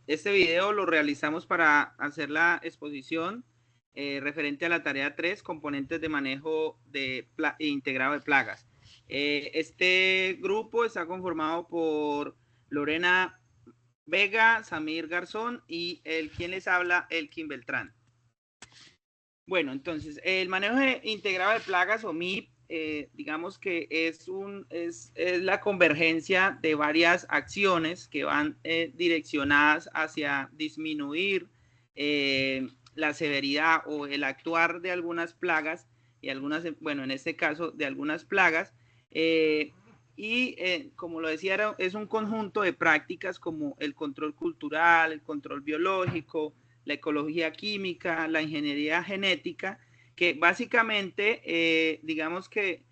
Este video lo realizamos para hacer la exposición referente a la tarea 3, componentes de manejo integrado de plagas. Este grupo está conformado por Lorena Vega, Samir Garzón y quien les habla, Elkin Beltrán. Bueno, entonces, el manejo integrado de plagas o MIP, digamos que es la convergencia de varias acciones que van direccionadas hacia disminuir la severidad o el actuar de algunas plagas y algunas, bueno, en este caso de algunas plagas, como lo decía, es un conjunto de prácticas como el control cultural, el control biológico, la ecología química, la ingeniería genética, que básicamente, digamos que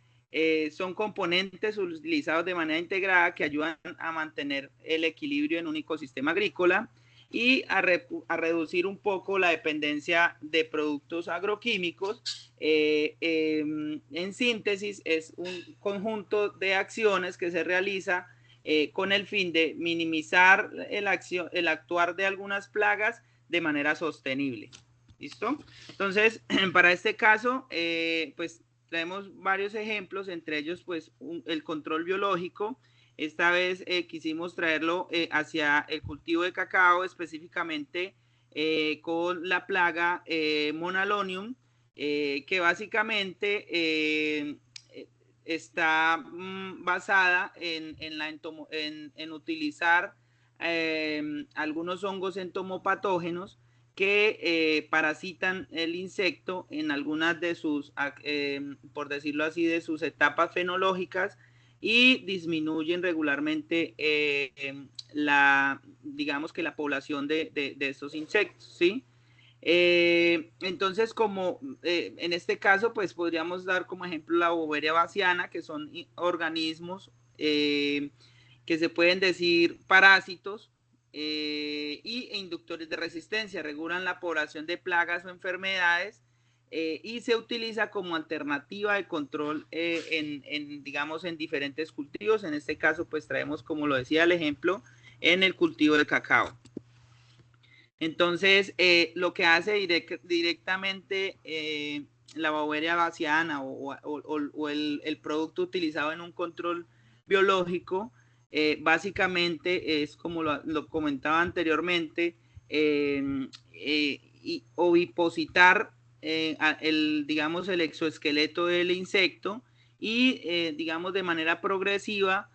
son componentes utilizados de manera integrada que ayudan a mantener el equilibrio en un ecosistema agrícola y a reducir un poco la dependencia de productos agroquímicos. En síntesis, es un conjunto de acciones que se realiza con el fin de minimizar el actuar de algunas plagas de manera sostenible. ¿Listo? Entonces, para este caso, pues traemos varios ejemplos, entre ellos, pues, el control biológico. Esta vez quisimos traerlo hacia el cultivo de cacao, específicamente con la plaga Monalonium, que básicamente está basada en utilizar algunos hongos entomopatógenos que parasitan el insecto en algunas de sus, por decirlo así, de sus etapas fenológicas y disminuyen regularmente digamos que la población de estos insectos, ¿sí? Entonces, como en este caso, pues podríamos dar como ejemplo la Beauveria baciana, que son organismos que se pueden decir parásitos e inductores de resistencia, regulan la población de plagas o enfermedades y se utiliza como alternativa de control digamos, en diferentes cultivos. En este caso, pues traemos, como lo decía el ejemplo, en el cultivo de cacao. Entonces, lo que hace directamente la Beauveria baciana o el producto utilizado en un control biológico, básicamente es como lo comentaba anteriormente, ovipositar digamos, el exoesqueleto del insecto y, digamos, de manera progresiva,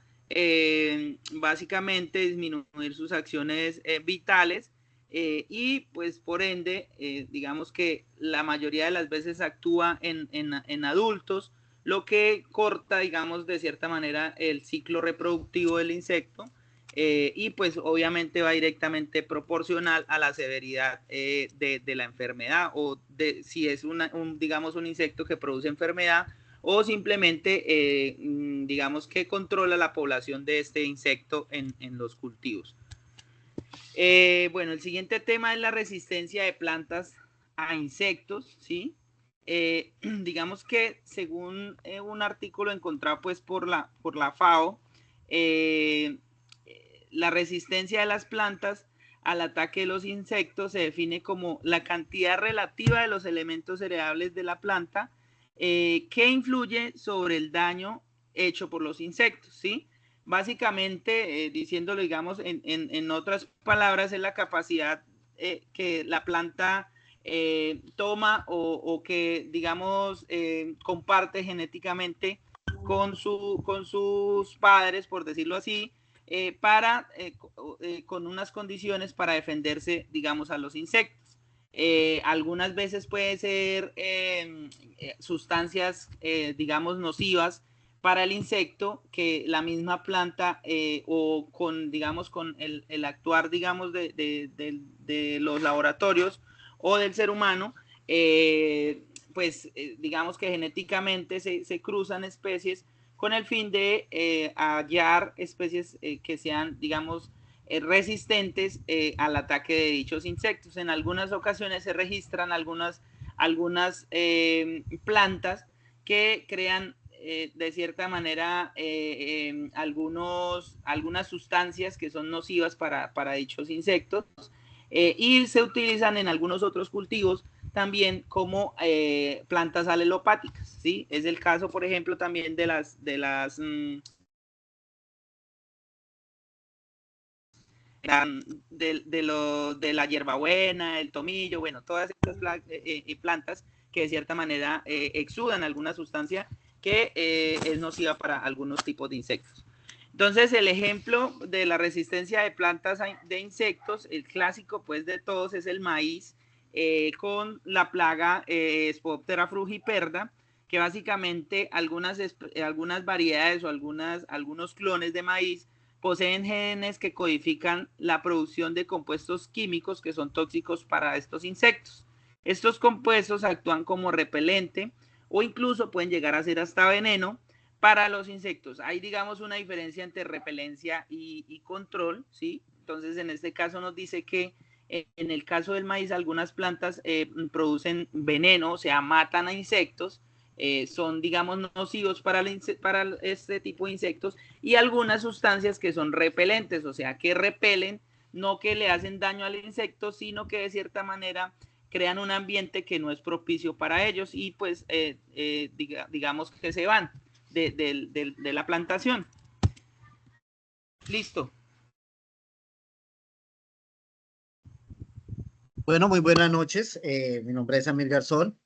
básicamente disminuir sus acciones vitales y pues por ende, digamos que la mayoría de las veces actúa en adultos, lo que corta, digamos, de cierta manera el ciclo reproductivo del insecto y pues obviamente va directamente proporcional a la severidad de la enfermedad o de si es digamos, un insecto que produce enfermedad o simplemente, digamos, que controla la población de este insecto en los cultivos. Bueno, el siguiente tema es la resistencia de plantas a insectos, ¿sí? Digamos que según un artículo encontrado pues por la FAO, la resistencia de las plantas al ataque de los insectos se define como la cantidad relativa de los elementos heredables de la planta que influye sobre el daño hecho por los insectos, ¿sí? Básicamente, diciéndolo, digamos, en otras palabras, es la capacidad que la planta toma o que, digamos, comparte genéticamente con sus padres, por decirlo así, con unas condiciones para defenderse, digamos, a los insectos. Algunas veces puede ser sustancias, digamos, nocivas para el insecto que la misma planta o con, digamos, con el actuar, digamos, de los laboratorios o del ser humano, pues digamos que genéticamente se cruzan especies con el fin de hallar especies que sean, digamos, resistentes al ataque de dichos insectos. En algunas ocasiones se registran algunas plantas que crean de cierta manera algunas sustancias que son nocivas para dichos insectos y se utilizan en algunos otros cultivos también como plantas alelopáticas, ¿sí? Es el caso, por ejemplo, también de la hierbabuena, el tomillo, bueno, todas estas plantas que de cierta manera exudan alguna sustancia que es nociva para algunos tipos de insectos. Entonces, el ejemplo de la resistencia de plantas de insectos, el clásico pues de todos es el maíz, con la plaga Spodoptera frugiperda, que básicamente algunas variedades o algunos clones de maíz poseen genes que codifican la producción de compuestos químicos que son tóxicos para estos insectos. Estos compuestos actúan como repelente o incluso pueden llegar a ser hasta veneno para los insectos. Hay, digamos, una diferencia entre repelencia y control, ¿sí? Entonces, en este caso nos dice que en el caso del maíz, algunas plantas producen veneno, o sea, matan a insectos, son, digamos, nocivos para este tipo de insectos, y algunas sustancias que son repelentes, o sea, que repelen, no que le hacen daño al insecto, sino que de cierta manera crean un ambiente que no es propicio para ellos y pues digamos que se van de la plantación. Listo. Bueno, muy buenas noches. Mi nombre es Amir Garzón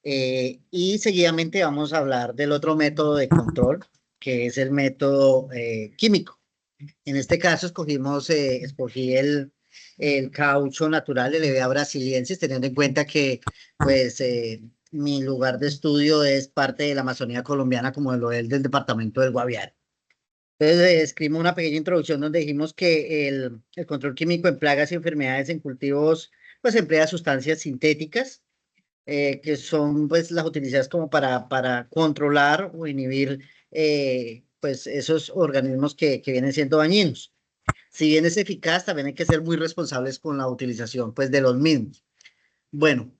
y seguidamente vamos a hablar del otro método de control, que es el método químico. En este caso escogí el caucho natural, el Hevea brasiliensis, teniendo en cuenta que pues mi lugar de estudio es parte de la Amazonía colombiana, como lo es del departamento del Guaviare. Entonces, escribimos una pequeña introducción donde dijimos que el control químico en plagas y enfermedades en cultivos, pues emplea sustancias sintéticas, que son pues las utilizadas como para controlar o inhibir pues esos organismos que vienen siendo dañinos. Si bien es eficaz, también hay que ser muy responsables con la utilización pues de los mismos. Bueno,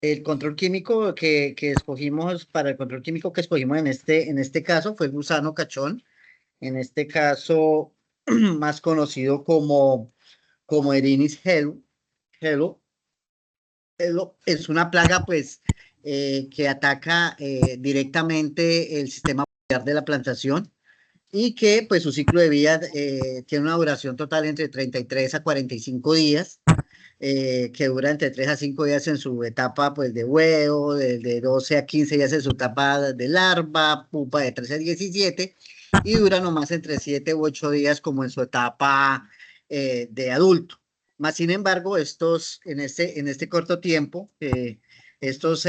el control químico que escogimos, para el control químico que escogimos en este caso fue el gusano cachón, en este caso más conocido como Erinis hello. Es una plaga pues que ataca directamente el sistema foliar de la plantación y que pues su ciclo de vida tiene una duración total entre 33 a 45 días, que dura entre 3 a 5 días en su etapa pues de huevo, de 12 a 15 días en su etapa de larva, pupa de 13 a 17 y dura nomás entre 7 u 8 días como en su etapa de adulto. Más sin embargo, en este corto tiempo, estos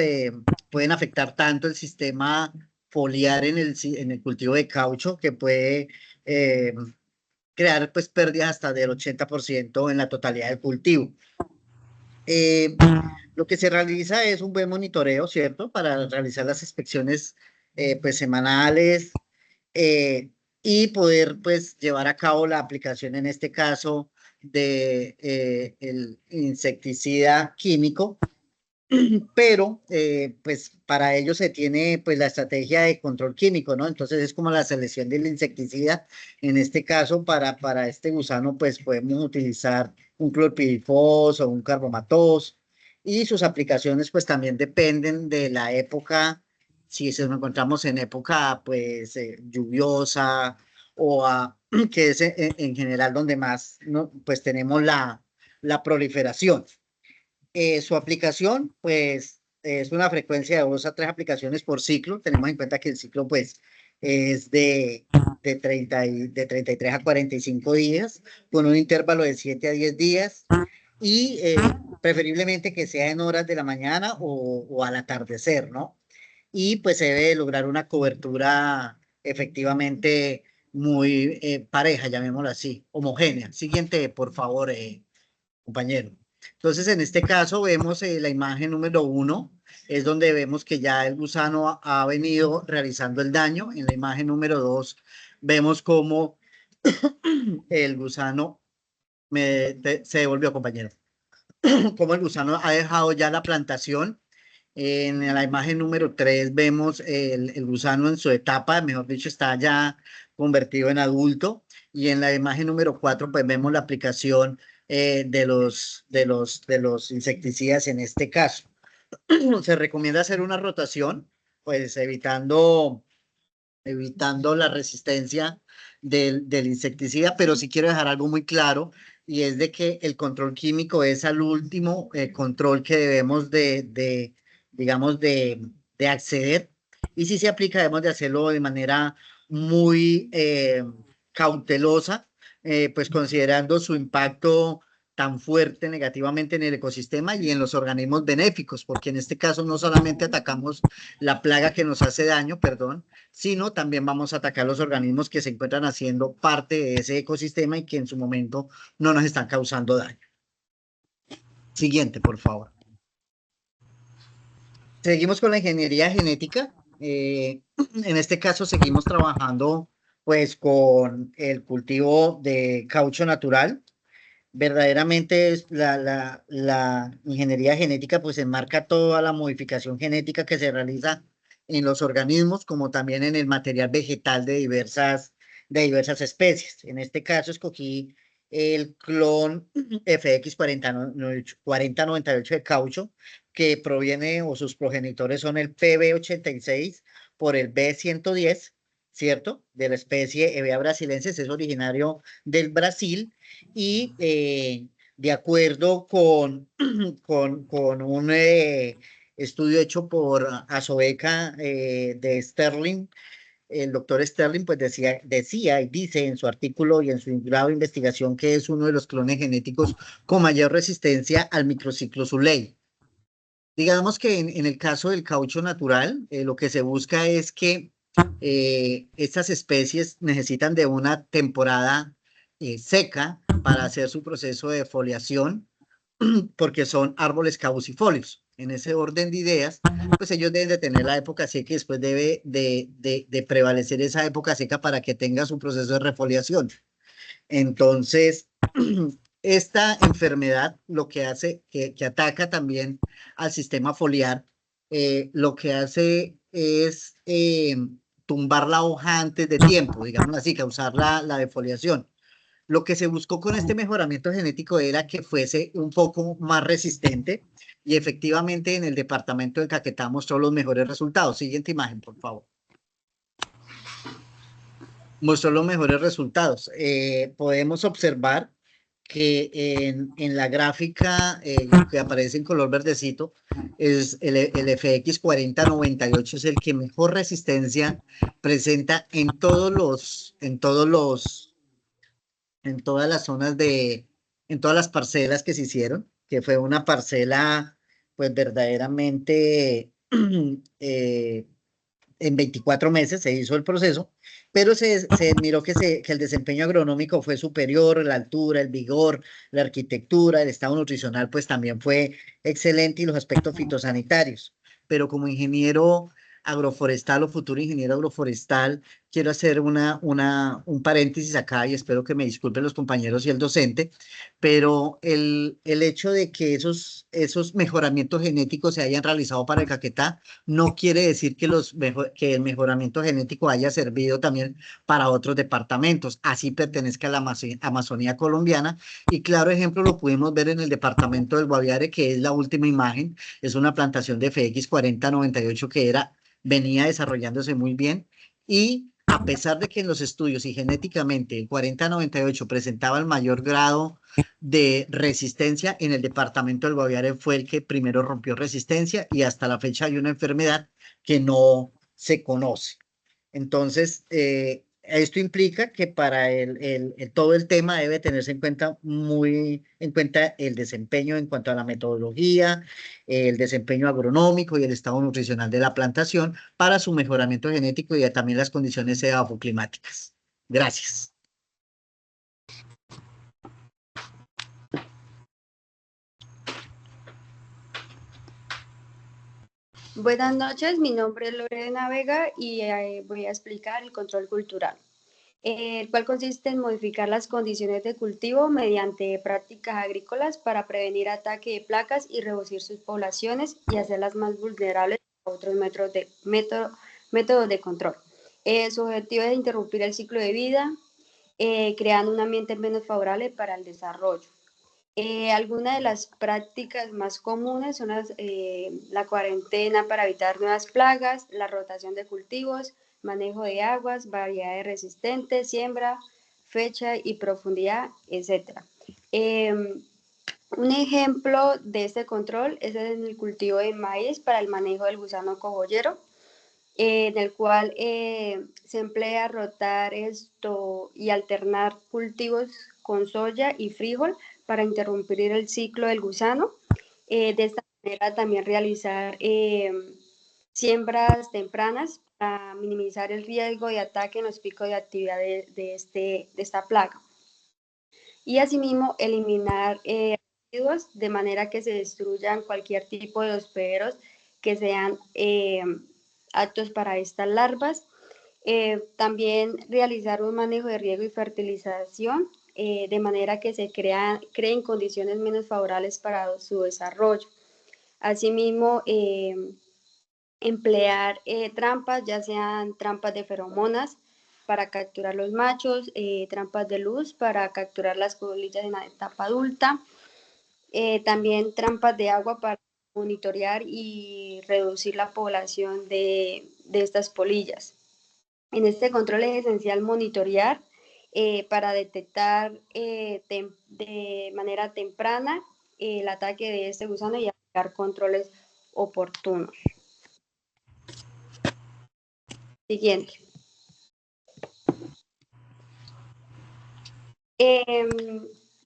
pueden afectar tanto el sistema foliar en el cultivo de caucho que puede eh, crear pues pérdidas hasta del 80% en la totalidad del cultivo. Eh, lo que se realiza es un buen monitoreo, ¿cierto? Para realizar las inspecciones pues semanales y poder pues llevar a cabo la aplicación en este caso de el insecticida químico, pero pues para ello se tiene pues la estrategia de control químico, ¿no? Entonces es como la selección del insecticida. En este caso, para este gusano, pues podemos utilizar un clorpirifos o un carbomatos y sus aplicaciones pues también dependen de la época, si nos encontramos en época pues lluviosa que es en general donde más, ¿no? Pues tenemos la proliferación. Su aplicación, pues, es una frecuencia de 2 a 3 aplicaciones por ciclo. Tenemos en cuenta que el ciclo, pues, es de 33 a 45 días, con un intervalo de 7 a 10 días, y preferiblemente que sea en horas de la mañana o al atardecer, ¿no? Y pues se debe lograr una cobertura efectivamente muy pareja, llamémoslo así, homogénea. Siguiente, por favor, compañero. Entonces, en este caso vemos la imagen número 1, es donde vemos que ya el gusano ha venido realizando el daño. En la imagen número 2 vemos cómo el gusano se devolvió, compañero, cómo el gusano ha dejado ya la plantación En la imagen número 3 vemos el gusano en su etapa, mejor dicho, está ya convertido en adulto. Y en la imagen número 4 pues vemos la aplicación de los insecticidas en este caso. Se recomienda hacer una rotación, pues evitando la resistencia del insecticida, pero sí quiero dejar algo muy claro, y es de que el control químico es al último control que debemos digamos, de acceder, y si se aplica debemos de hacerlo de manera muy cautelosa, pues considerando su impacto tan fuerte negativamente en el ecosistema y en los organismos benéficos, porque en este caso no solamente atacamos la plaga que nos hace daño, perdón, sino también vamos a atacar los organismos que se encuentran haciendo parte de ese ecosistema y que en su momento no nos están causando daño. Siguiente, por favor. Seguimos con la ingeniería genética. En este caso seguimos trabajando pues con el cultivo de caucho natural. Verdaderamente es la ingeniería genética pues enmarca toda la modificación genética que se realiza en los organismos como también en el material vegetal de diversas especies. En este caso escogí el clon FX 4098 de caucho, que proviene o sus progenitores son el PB86 por el B110, ¿cierto? De la especie Hevea brasilensis, es originario del Brasil y de acuerdo con, con un estudio hecho por Asobeca de Sterling, el doctor Sterling pues decía y dice en su artículo y en su grado de investigación que es uno de los clones genéticos con mayor resistencia al microciclo Zuley. Digamos que en el caso del caucho natural, lo que se busca es que estas especies necesitan de una temporada seca para hacer su proceso de foliación, porque son árboles caducifolios. En ese orden de ideas, pues ellos deben de tener la época seca y después debe de prevalecer esa época seca para que tenga su proceso de refoliación. Entonces, esta enfermedad lo que hace, que ataca también al sistema foliar, lo que hace es tumbar la hoja antes de tiempo, digamos así, causar la defoliación. Lo que se buscó con este mejoramiento genético era que fuese un poco más resistente y efectivamente en el departamento de Caquetá mostró los mejores resultados. Siguiente imagen, por favor. Mostró los mejores resultados. Podemos observar que en la gráfica que aparece en color verdecito, es el FX 4098 es el que mejor resistencia presenta en todas las zonas en todas las parcelas que se hicieron, que fue una parcela pues verdaderamente en 24 meses se hizo el proceso, pero se miró que el desempeño agronómico fue superior, la altura, el vigor, la arquitectura, el estado nutricional, pues también fue excelente y los aspectos fitosanitarios. Pero como ingeniero agroforestal o futuro ingeniero agroforestal, quiero hacer un paréntesis acá y espero que me disculpen los compañeros y el docente, pero el hecho de que esos mejoramientos genéticos se hayan realizado para el Caquetá no quiere decir que el mejoramiento genético haya servido también para otros departamentos, así pertenezca a la Amazonía colombiana, y claro ejemplo lo pudimos ver en el departamento del Guaviare, que es la última imagen, es una plantación de FX 4098 que venía desarrollándose muy bien, y a pesar de que en los estudios y genéticamente el 4098 presentaba el mayor grado de resistencia, en el departamento del Guaviare fue el que primero rompió resistencia y hasta la fecha hay una enfermedad que no se conoce. Entonces, esto implica que para todo el tema debe tenerse en cuenta muy en cuenta el desempeño en cuanto a la metodología, el desempeño agronómico y el estado nutricional de la plantación para su mejoramiento genético y también las condiciones edafoclimáticas. Gracias. Buenas noches, mi nombre es Lorena Vega y voy a explicar el control cultural. el cual consiste en modificar las condiciones de cultivo mediante prácticas agrícolas para prevenir ataque de plagas y reducir sus poblaciones y hacerlas más vulnerables a otros métodos de control. Su objetivo es interrumpir el ciclo de vida, creando un ambiente menos favorable para el desarrollo. Algunas de las prácticas más comunes son la cuarentena para evitar nuevas plagas, la rotación de cultivos, manejo de aguas, variedades resistentes, siembra, fecha y profundidad, etc. Un ejemplo de este control es en el cultivo de maíz para el manejo del gusano cogollero, en el cual se emplea rotar esto y alternar cultivos con soya y frijol para interrumpir el ciclo del gusano. De esta manera también realizar siembras tempranas para minimizar el riesgo de ataque en los picos de actividad de esta plaga. Y asimismo eliminar residuos de manera que se destruyan cualquier tipo de hospederos que sean aptos para estas larvas. También realizar un manejo de riego y fertilización de manera que se creen condiciones menos favorables para su desarrollo. Asimismo, emplear trampas, ya sean trampas de feromonas para capturar los machos, trampas de luz para capturar las polillas en la etapa adulta, también trampas de agua para monitorear y reducir la población de estas polillas. En este control es esencial monitorear para detectar de manera temprana el ataque de este gusano y aplicar controles oportunos. Siguiente.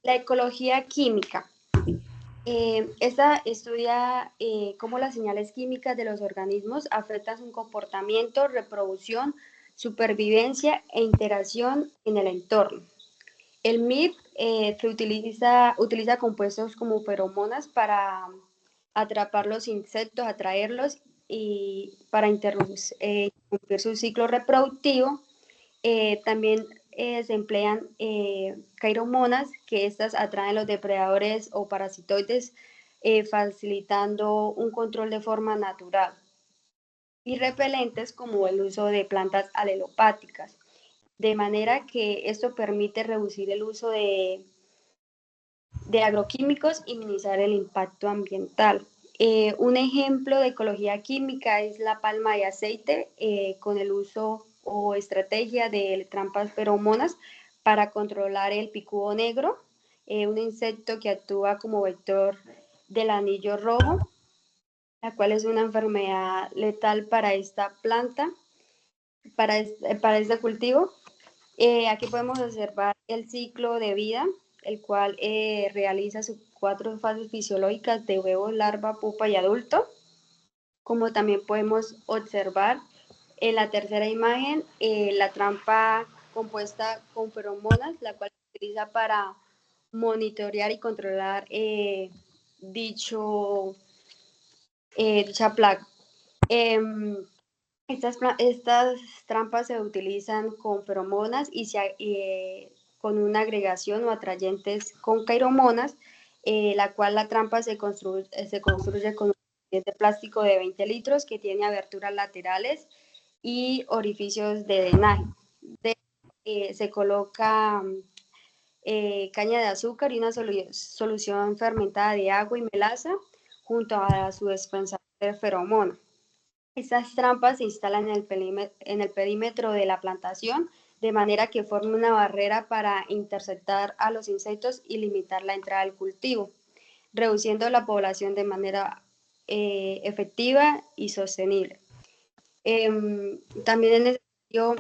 La ecología química. Esta estudia cómo las señales químicas de los organismos afectan su comportamiento, reproducción, supervivencia e interacción en el entorno. El MIP utiliza compuestos como feromonas para atrapar los insectos, atraerlos y para interrumpir su ciclo reproductivo. También se emplean feromonas, que estas atraen los depredadores o parasitoides, facilitando un control de forma natural. Y repelentes como el uso de plantas alelopáticas, de manera que esto permite reducir el uso de agroquímicos y minimizar el impacto ambiental. Un ejemplo de ecología química es la palma de aceite con el uso o estrategia de trampas feromonas para controlar el picudo negro, un insecto que actúa como vector del anillo rojo, la cual es una enfermedad letal para esta planta, para este cultivo. Aquí podemos observar el ciclo de vida, el cual realiza sus 4 fases fisiológicas de huevo, larva, pupa y adulto. Como también podemos observar en la tercera imagen, la trampa compuesta con feromonas, la cual se utiliza para monitorear y controlar dicha plaga. Estas trampas se utilizan con feromonas y con una agregación o atrayentes con cairomonas, la cual la trampa se construye con un recipiente plástico de 20 litros que tiene aberturas laterales y orificios de drenaje. Se coloca caña de azúcar y una solución fermentada de agua y melaza junto a su dispensador de feromona. Estas trampas se instalan en el perímetro de la plantación de manera que formen una barrera para interceptar a los insectos y limitar la entrada al cultivo, reduciendo la población de manera efectiva y sostenible. También es necesario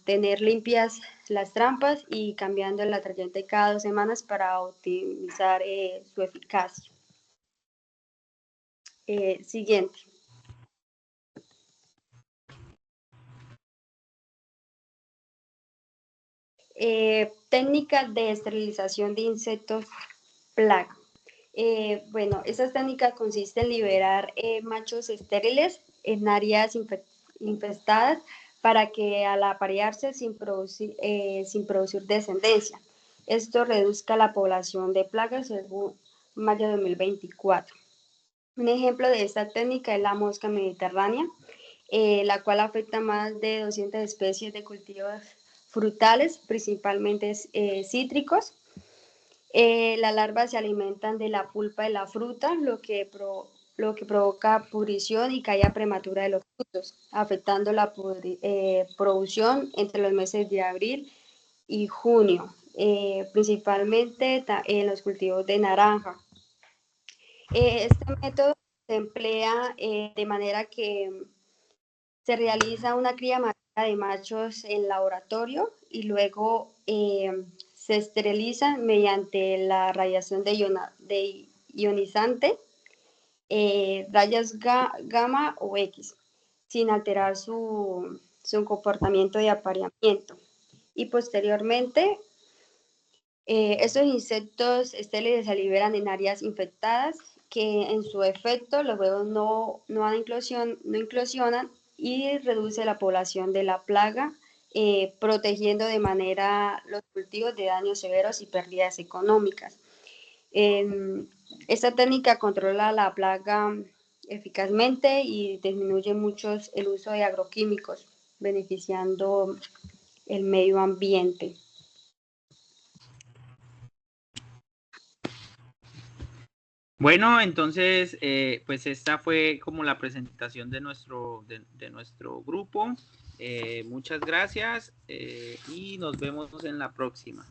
tener limpias las trampas y cambiando el atrayente cada 2 semanas para optimizar su eficacia. Siguiente. Técnicas de esterilización de insectos plaga. Bueno, estas técnicas consisten en liberar machos estériles en áreas infestadas para que al aparearse sin producir descendencia. Esto reduzca la población de plagas según mayo de 2024. Un ejemplo de esta técnica es la mosca mediterránea, la cual afecta a más de 200 especies de cultivos frutales, principalmente cítricos. Las larvas se alimentan de la pulpa de la fruta, lo que provoca pudrición y caída prematura de los frutos, afectando la producción entre los meses de abril y junio, principalmente en los cultivos de naranja. Este método se emplea de manera que se realiza una cría masiva de machos en laboratorio y luego se esterilizan mediante la radiación de ionizante, rayas gamma o X, sin alterar su comportamiento de apareamiento. Y posteriormente, estos insectos estériles se liberan en áreas infectadas que en su efecto los huevos no inclusionan y reduce la población de la plaga, protegiendo de manera los cultivos de daños severos y pérdidas económicas. Esta técnica controla la plaga eficazmente y disminuye mucho el uso de agroquímicos, beneficiando el medio ambiente. Bueno, entonces, pues esta fue como la presentación de nuestro grupo. Muchas gracias y nos vemos en la próxima.